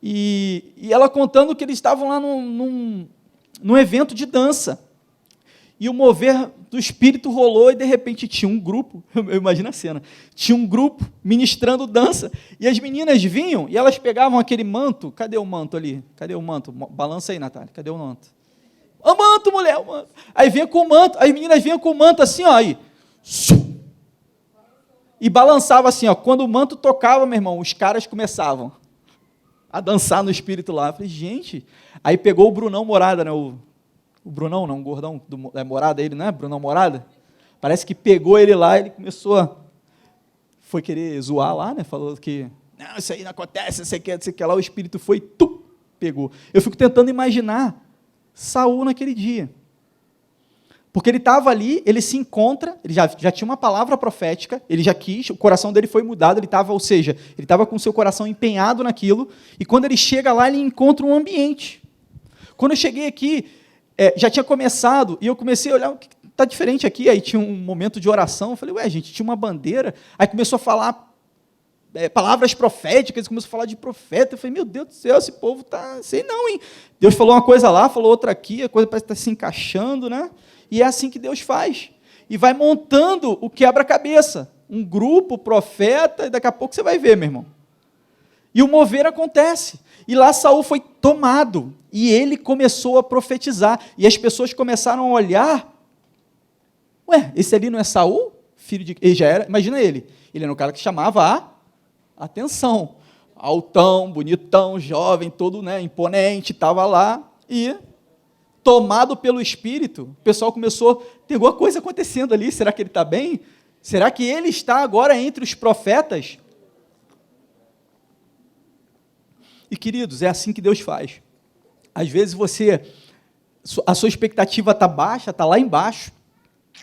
e ela contando que eles estavam lá num evento de dança, e o mover do Espírito rolou, e de repente tinha um grupo, eu imagino a cena, tinha um grupo ministrando dança, e as meninas vinham, e elas pegavam aquele manto, cadê o manto ali? Cadê o manto? Balança aí, Natália, cadê o manto? O manto, mulher, o manto. Aí vinha com o manto, as meninas vinham com o manto assim, ó, aí, e balançava assim, ó. Quando o manto tocava, meu irmão, os caras começavam a dançar no Espírito lá. Eu falei, gente, aí pegou o Brunão Morada, né? O Brunão, não, o gordão Morada, ele, né? Brunão Morada. Parece que pegou ele lá, ele começou foi querer zoar lá, né? Falou que, não, isso aí não acontece, não sei o que lá, o Espírito foi, pegou. Eu fico tentando imaginar Saul naquele dia, porque ele estava ali, ele se encontra, ele já tinha uma palavra profética, ele já quis, o coração dele foi mudado, ele estava com o seu coração empenhado naquilo, e quando ele chega lá, ele encontra um ambiente. Quando eu cheguei aqui, já tinha começado, e eu comecei a olhar, o que está diferente aqui? Aí tinha um momento de oração, eu falei, gente, tinha uma bandeira, aí começou a falar palavras proféticas, começou a falar de profeta, eu falei, meu Deus do céu, esse povo está, sei não, hein? Deus falou uma coisa lá, falou outra aqui, a coisa parece estar se encaixando, né? E é assim que Deus faz, e vai montando o quebra-cabeça, um grupo, profeta, e daqui a pouco você vai ver, meu irmão. E o mover acontece. E lá Saul foi tomado. E ele começou a profetizar. E as pessoas começaram a olhar. Ué, esse ali não é Saul? Filho de... Ele já era, imagina ele. Ele era um cara que chamava a atenção. Altão, bonitão, jovem, todo, né, imponente, estava lá. E, tomado pelo Espírito, o pessoal começou, tem alguma coisa acontecendo ali. Será que ele está bem? Será que ele está agora entre os profetas? E, queridos, é assim que Deus faz. Às vezes a sua expectativa está baixa, está lá embaixo,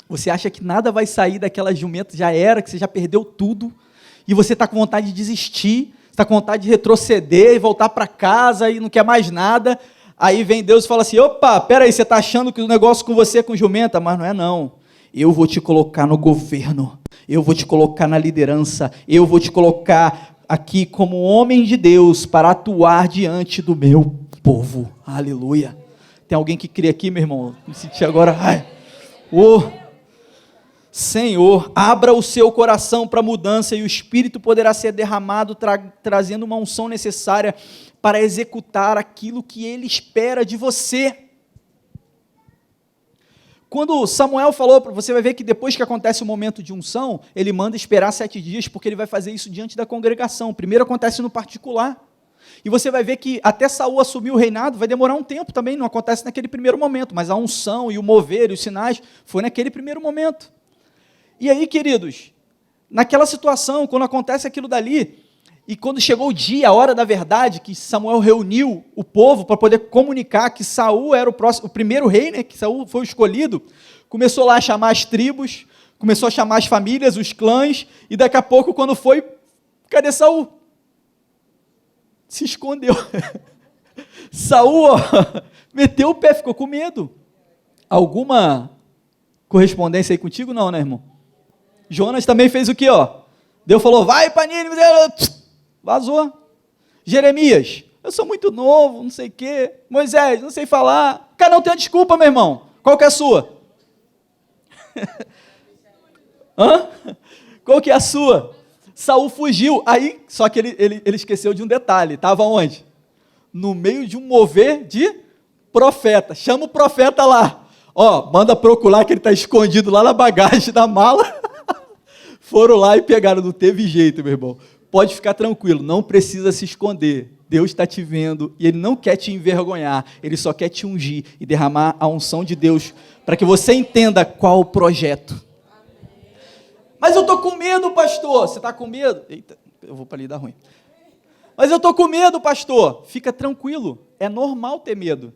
você acha que nada vai sair daquela jumenta, já era, que você já perdeu tudo, e você está com vontade de desistir, está com vontade de retroceder e voltar para casa e não quer mais nada. Aí vem Deus e fala assim, opa, peraí, você está achando que o negócio com você é com jumenta? Mas não é não. Eu vou te colocar no governo, eu vou te colocar na liderança, eu vou te colocar aqui como homem de Deus para atuar diante do meu povo. Aleluia. Tem alguém que crê aqui, meu irmão? Me senti agora, Senhor, abra o seu coração para a mudança e o Espírito poderá ser derramado, trazendo uma unção necessária para executar aquilo que Ele espera de você. Quando Samuel falou, você vai ver que depois que acontece o momento de unção, ele manda esperar 7 dias, porque ele vai fazer isso diante da congregação. Primeiro acontece no particular. E você vai ver que até Saul assumir o reinado, vai demorar um tempo também, não acontece naquele primeiro momento, mas a unção e o mover e os sinais foi naquele primeiro momento. E aí, queridos, naquela situação, quando acontece aquilo dali, e quando chegou o dia, a hora da verdade, que Samuel reuniu o povo para poder comunicar que Saul era o primeiro rei, né, que Saul foi o escolhido, começou lá a chamar as tribos, começou a chamar as famílias, os clãs, e daqui a pouco, quando foi, cadê Saul? Se escondeu. Saul, meteu o pé, ficou com medo. Alguma correspondência aí contigo? Não, né, irmão? Jonas também fez o quê, Deus falou, vai para Nínive, vazou. Jeremias, eu sou muito novo, não sei o quê. Moisés, não sei falar. Cada um tem uma desculpa, meu irmão. Qual que é a sua? Qual que é a sua? Saul fugiu. Aí, só que ele esqueceu de um detalhe. Estava onde? No meio de um mover de profeta. Chama o profeta lá. Manda procurar que ele está escondido lá na bagagem da mala. Foram lá e pegaram, não teve jeito, meu irmão. Pode ficar tranquilo, não precisa se esconder. Deus está te vendo e Ele não quer te envergonhar, Ele só quer te ungir e derramar a unção de Deus para que você entenda qual o projeto. Mas eu estou com medo, pastor. Você está com medo? Eita, eu vou para ali dar ruim. Mas eu estou com medo, pastor. Fica tranquilo, é normal ter medo.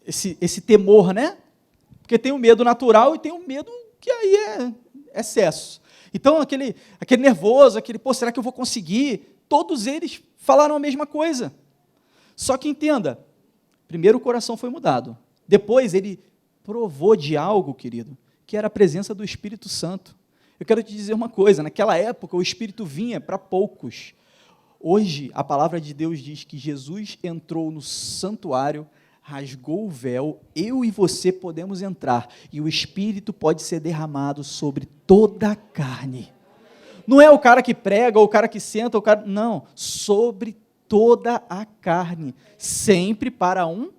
Esse temor, né? Porque tem o medo natural e tem o medo que aí é excesso. Então, aquele nervoso, será que eu vou conseguir? Todos eles falaram a mesma coisa. Só que entenda, primeiro o coração foi mudado. Depois ele provou de algo, querido, que era a presença do Espírito Santo. Eu quero te dizer uma coisa, naquela época o Espírito vinha para poucos. Hoje, a palavra de Deus diz que Jesus entrou no santuário, rasgou o véu, eu e você podemos entrar, e o Espírito pode ser derramado sobre toda a carne. Não é o cara que prega, ou o cara que senta, não, sobre toda a carne, sempre para um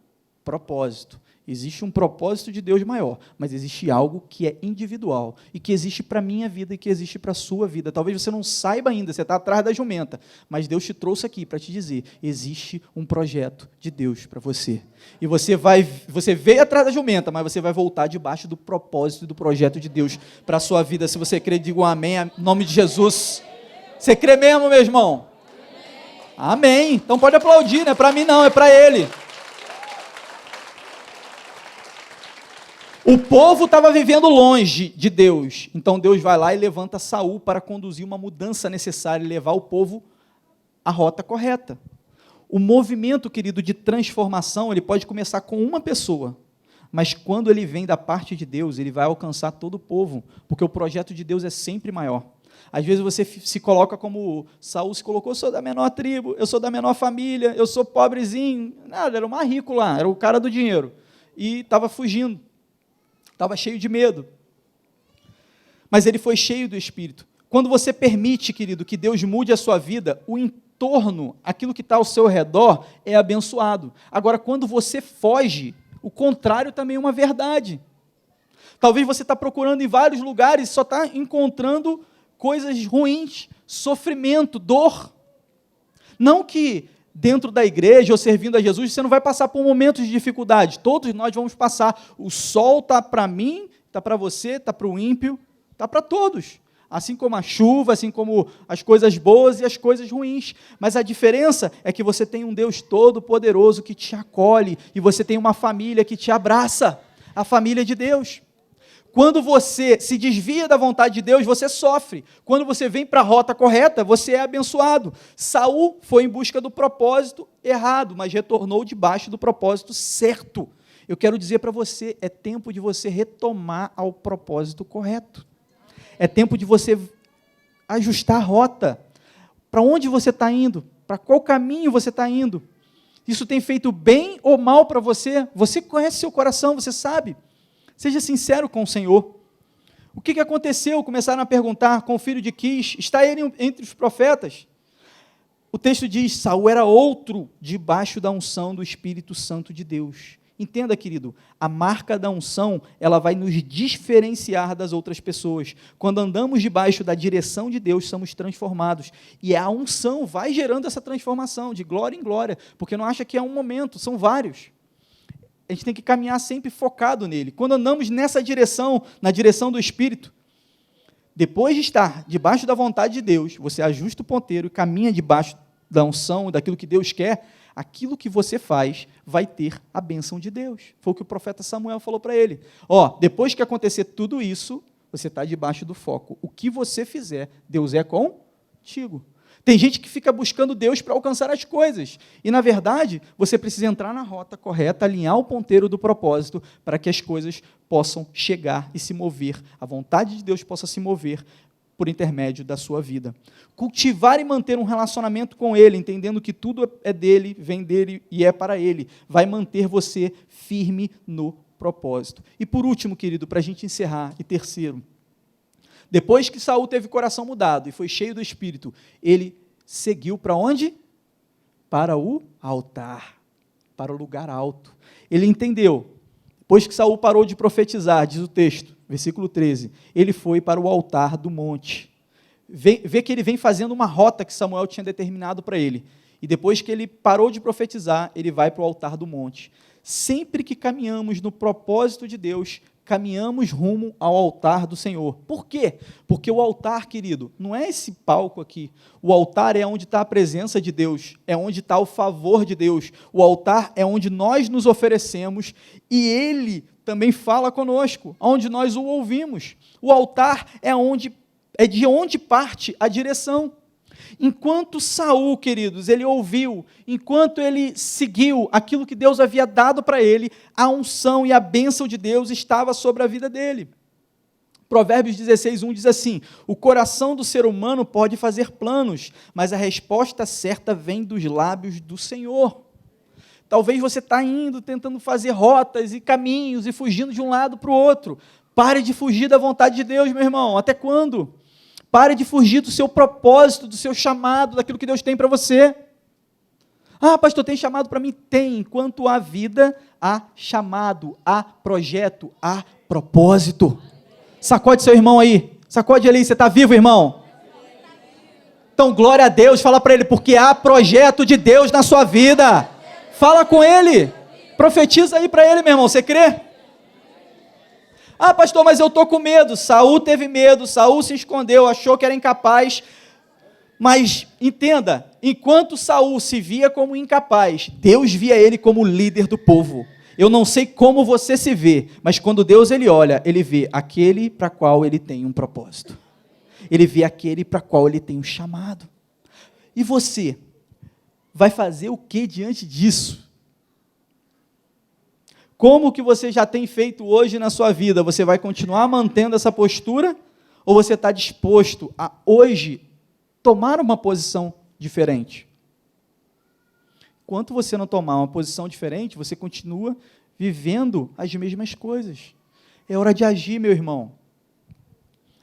propósito. Existe um propósito de Deus maior, mas existe algo que é individual, e que existe para a minha vida, e que existe para a sua vida. Talvez você não saiba ainda, você está atrás da jumenta, mas Deus te trouxe aqui para te dizer, existe um projeto de Deus para você. E você veio atrás da jumenta, mas você vai voltar debaixo do propósito e do projeto de Deus para a sua vida. Se você crê, diga um amém, em nome de Jesus. Você crê mesmo, meu irmão? Amém. Então pode aplaudir, não é para mim não, é para ele. O povo estava vivendo longe de Deus, então Deus vai lá e levanta Saul para conduzir uma mudança necessária e levar o povo à rota correta. O movimento, querido, de transformação, ele pode começar com uma pessoa, mas quando ele vem da parte de Deus, ele vai alcançar todo o povo, porque o projeto de Deus é sempre maior. Às vezes você se coloca como Saul se colocou, eu sou da menor tribo, eu sou da menor família, eu sou pobrezinho, nada, era o mais rico lá, era o cara do dinheiro, e estava fugindo. Estava cheio de medo, mas ele foi cheio do Espírito. Quando você permite, querido, que Deus mude a sua vida, torno, aquilo que está ao seu redor, é abençoado. Agora, quando você foge, o contrário também é uma verdade. Talvez você está procurando em vários lugares e só está encontrando coisas ruins, sofrimento, dor. Não que dentro da igreja ou servindo a Jesus você não vai passar por momentos de dificuldade. Todos nós vamos passar. O sol está para mim, está para você, está para o ímpio, está para todos. Assim como a chuva, assim como as coisas boas e as coisas ruins. Mas a diferença é que você tem um Deus todo-poderoso que te acolhe e você tem uma família que te abraça, a família de Deus. Quando você se desvia da vontade de Deus, você sofre. Quando você vem para a rota correta, você é abençoado. Saul foi em busca do propósito errado, mas retornou debaixo do propósito certo. Eu quero dizer para você, é tempo de você retomar ao propósito correto. É tempo de você ajustar a rota. Para onde você está indo? Para qual caminho você está indo? Isso tem feito bem ou mal para você? Você conhece seu coração, você sabe. Seja sincero com o Senhor. O que aconteceu? Começaram a perguntar com o filho de Quis. Está ele entre os profetas? O texto diz, Saul era outro debaixo da unção do Espírito Santo de Deus. Entenda, querido, a marca da unção, ela vai nos diferenciar das outras pessoas. Quando andamos debaixo da direção de Deus, somos transformados. E a unção vai gerando essa transformação, de glória em glória, porque não acha que é um momento, são vários. A gente tem que caminhar sempre focado nele. Quando andamos nessa direção, na direção do Espírito, depois de estar debaixo da vontade de Deus, você ajusta o ponteiro e caminha debaixo da unção, daquilo que Deus quer, aquilo que você faz vai ter a bênção de Deus. Foi o que o profeta Samuel falou para ele. Depois que acontecer tudo isso, você está debaixo do foco. O que você fizer, Deus é contigo. Tem gente que fica buscando Deus para alcançar as coisas. E, na verdade, você precisa entrar na rota correta, alinhar o ponteiro do propósito, para que as coisas possam chegar e se mover. A vontade de Deus possa se mover por intermédio da sua vida. Cultivar e manter um relacionamento com Ele, entendendo que tudo é dele, vem dele e é para Ele, vai manter você firme no propósito. E, por último, querido, para a gente encerrar, e terceiro, depois que Saul teve o coração mudado e foi cheio do Espírito, ele seguiu para onde? Para o altar, para o lugar alto. Ele entendeu, depois que Saul parou de profetizar, diz o texto, versículo 13, ele foi para o altar do monte. Vê que ele vem fazendo uma rota que Samuel tinha determinado para ele. E depois que ele parou de profetizar, ele vai para o altar do monte. Sempre que caminhamos no propósito de Deus, caminhamos rumo ao altar do Senhor. Por quê? Porque o altar, querido, não é esse palco aqui. O altar é onde está a presença de Deus, é onde está o favor de Deus. O altar é onde nós nos oferecemos e Ele também fala conosco, onde nós o ouvimos. O altar é de onde parte a direção. Enquanto Saul, queridos, ele ouviu, enquanto ele seguiu aquilo que Deus havia dado para ele, a unção e a bênção de Deus estava sobre a vida dele. Provérbios 16:1 diz assim, o coração do ser humano pode fazer planos, mas a resposta certa vem dos lábios do Senhor. Talvez você está indo, tentando fazer rotas e caminhos e fugindo de um lado para o outro. Pare de fugir da vontade de Deus, meu irmão. Até quando? Pare de fugir do seu propósito, do seu chamado, daquilo que Deus tem para você. Pastor, tem chamado para mim? Tem. Enquanto há vida, há chamado, há projeto, há propósito. Sacode seu irmão aí. Sacode ele aí. Você está vivo, irmão? Então, glória a Deus. Fala para ele, porque há projeto de Deus na sua vida. Fala com ele. Profetiza aí para ele, meu irmão. Você crê? Pastor, mas eu estou com medo. Saul teve medo, Saul se escondeu, achou que era incapaz. Mas, entenda, enquanto Saul se via como incapaz, Deus via ele como líder do povo. Eu não sei como você se vê, mas quando Deus ele olha, ele vê aquele para qual ele tem um propósito. Ele vê aquele para qual ele tem um chamado. E você vai fazer o que diante disso? Como que você já tem feito hoje na sua vida? Você vai continuar mantendo essa postura? Ou você está disposto a, hoje, tomar uma posição diferente? Enquanto você não tomar uma posição diferente, você continua vivendo as mesmas coisas. É hora de agir, meu irmão.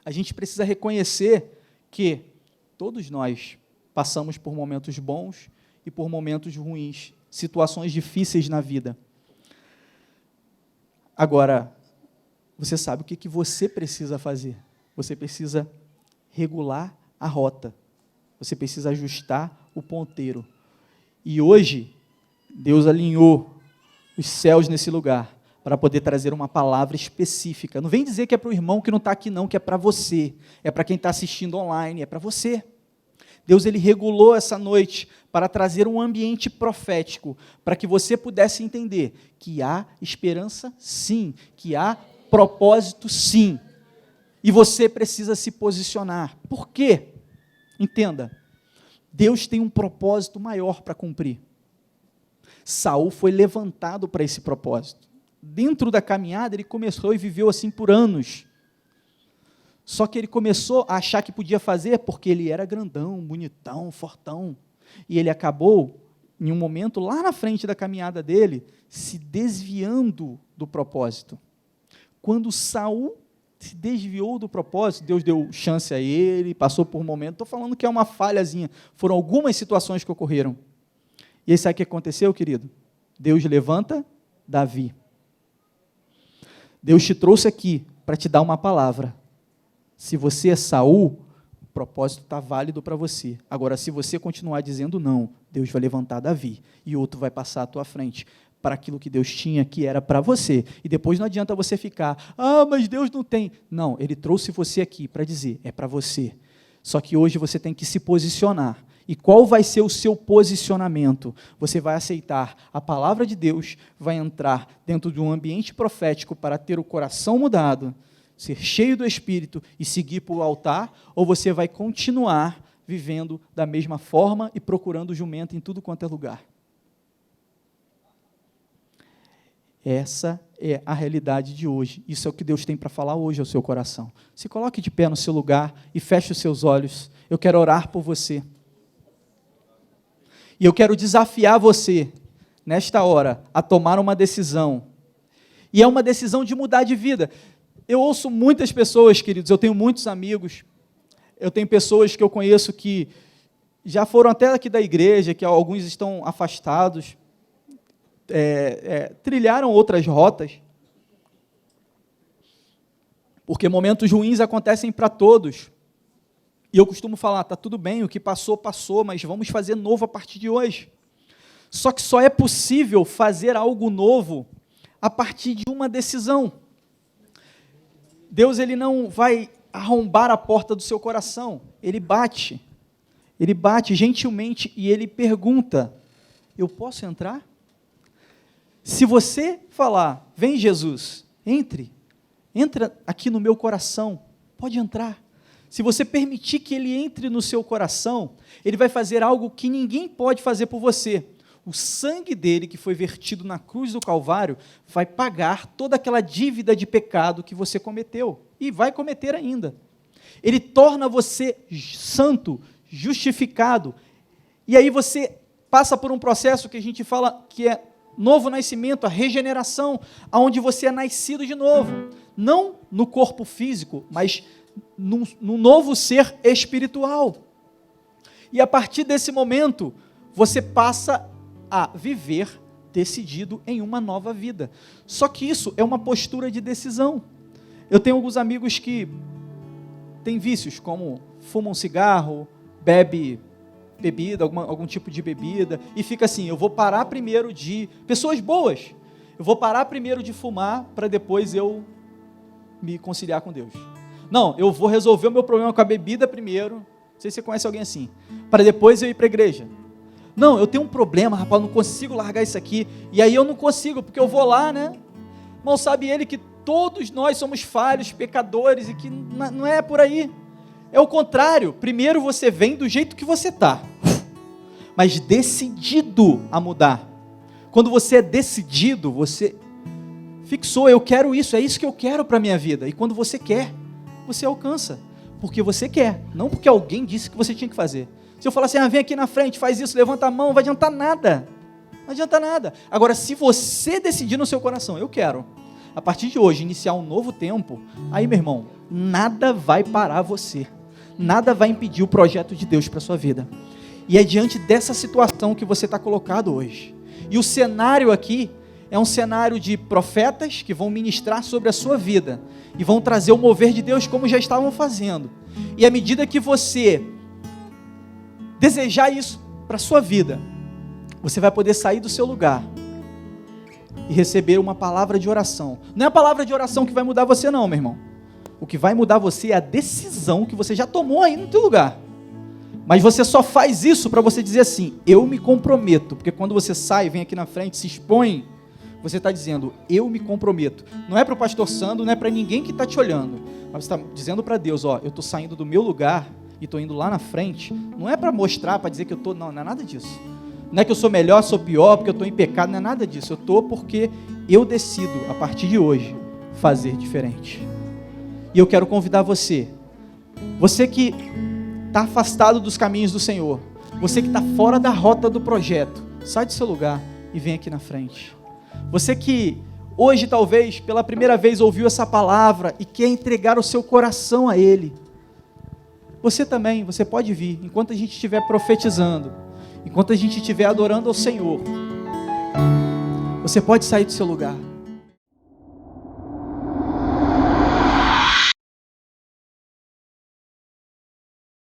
A gente precisa reconhecer que todos nós passamos por momentos bons e por momentos ruins, situações difíceis na vida. Agora, você sabe o que você precisa fazer? Você precisa regular a rota. Você precisa ajustar o ponteiro. E hoje, Deus alinhou os céus nesse lugar para poder trazer uma palavra específica. Não vem dizer que é para o irmão que não está aqui não, que é para você. É para quem está assistindo online, é para você. Deus ele regulou essa noite para trazer um ambiente profético, para que você pudesse entender que há esperança sim, que há propósito sim, e você precisa se posicionar. Por quê? Entenda, Deus tem um propósito maior para cumprir. Saul foi levantado para esse propósito. Dentro da caminhada, ele começou e viveu assim por anos. Só que ele começou a achar que podia fazer porque ele era grandão, bonitão, fortão. E ele acabou, em um momento lá na frente da caminhada dele, se desviando do propósito. Quando Saul se desviou do propósito, Deus deu chance a ele, passou por um momento, estou falando que é uma falhazinha, foram algumas situações que ocorreram. E aí sabe o que aconteceu, querido? Deus levanta Davi. Deus te trouxe aqui para te dar uma palavra. Se você é Saul, o propósito está válido para você. Agora, se você continuar dizendo não, Deus vai levantar Davi, e outro vai passar à tua frente, para aquilo que Deus tinha, que era para você. E depois não adianta você ficar, mas Deus não tem. Não, Ele trouxe você aqui para dizer, é para você. Só que hoje você tem que se posicionar. E qual vai ser o seu posicionamento? Você vai aceitar a palavra de Deus, vai entrar dentro de um ambiente profético para ter o coração mudado, ser cheio do Espírito e seguir para o altar, ou você vai continuar vivendo da mesma forma e procurando jumento em tudo quanto é lugar? Essa é a realidade de hoje. Isso é o que Deus tem para falar hoje ao seu coração. Se coloque de pé no seu lugar e feche os seus olhos. Eu quero orar por você. E eu quero desafiar você, nesta hora, a tomar uma decisão. E é uma decisão de mudar de vida. Eu ouço muitas pessoas, queridos, eu tenho muitos amigos, eu tenho pessoas que eu conheço que já foram até aqui da igreja, que alguns estão afastados, trilharam outras rotas, porque momentos ruins acontecem para todos, e eu costumo falar, está tudo bem, o que passou, passou, mas vamos fazer novo a partir de hoje. Só que só é possível fazer algo novo a partir de uma decisão. Deus ele não vai arrombar a porta do seu coração, Ele bate gentilmente e Ele pergunta, eu posso entrar? Se você falar, vem Jesus, entra aqui no meu coração, pode entrar. Se você permitir que Ele entre no seu coração, Ele vai fazer algo que ninguém pode fazer por você. O sangue dele, que foi vertido na cruz do Calvário, vai pagar toda aquela dívida de pecado que você cometeu, e vai cometer ainda. Ele torna você santo, justificado, e aí você passa por um processo que a gente fala que é novo nascimento, a regeneração, onde você é nascido de novo, não no corpo físico, mas num novo ser espiritual. E a partir desse momento, você passa a viver decidido em uma nova vida. Só que isso é uma postura de decisão. Eu tenho alguns amigos que têm vícios, como fumam cigarro, bebe bebida, algum tipo de bebida, e fica assim, eu vou parar primeiro de... Pessoas boas, eu vou parar primeiro de fumar, para depois eu me conciliar com Deus. Não, eu vou resolver o meu problema com a bebida primeiro, não sei se você conhece alguém assim, para depois eu ir para a igreja. Não, eu tenho um problema, rapaz, não consigo largar isso aqui, e aí eu não consigo, porque eu vou lá, né? Mal sabe ele que todos nós somos falhos, pecadores, e que não é por aí. É o contrário, primeiro você vem do jeito que você está, mas decidido a mudar. Quando você é decidido, você fixou, eu quero isso, é isso que eu quero para a minha vida, e quando você quer, você alcança, porque você quer, não porque alguém disse que você tinha que fazer. Se eu falar assim, vem aqui na frente, faz isso, levanta a mão, não vai adiantar nada. Não adianta nada. Agora, se você decidir no seu coração, eu quero, a partir de hoje, iniciar um novo tempo, aí, meu irmão, nada vai parar você. Nada vai impedir o projeto de Deus para a sua vida. E é diante dessa situação que você está colocado hoje. E o cenário aqui é um cenário de profetas que vão ministrar sobre a sua vida e vão trazer o mover de Deus como já estavam fazendo. E à medida que você desejar isso para a sua vida, você vai poder sair do seu lugar e receber uma palavra de oração. Não é a palavra de oração que vai mudar você não, meu irmão. O que vai mudar você é a decisão que você já tomou aí no teu lugar. Mas você só faz isso para você dizer assim, eu me comprometo. Porque quando você sai, vem aqui na frente, se expõe, você está dizendo, eu me comprometo. Não é para o pastor Sandro, não é para ninguém que está te olhando. Mas você está dizendo para Deus, ó, eu estou saindo do meu lugar e estou indo lá na frente. Não é para mostrar, para dizer que eu estou, não é nada disso. Não é que eu sou melhor, sou pior, porque eu estou em pecado, não é nada disso. Eu estou porque eu decido, a partir de hoje, fazer diferente. E eu quero convidar você que está afastado dos caminhos do Senhor, você que está fora da rota do projeto, sai do seu lugar e vem aqui na frente. Você que hoje talvez pela primeira vez ouviu essa palavra e quer entregar o seu coração a Ele, você também, você pode vir, enquanto a gente estiver profetizando, enquanto a gente estiver adorando ao Senhor, você pode sair do seu lugar.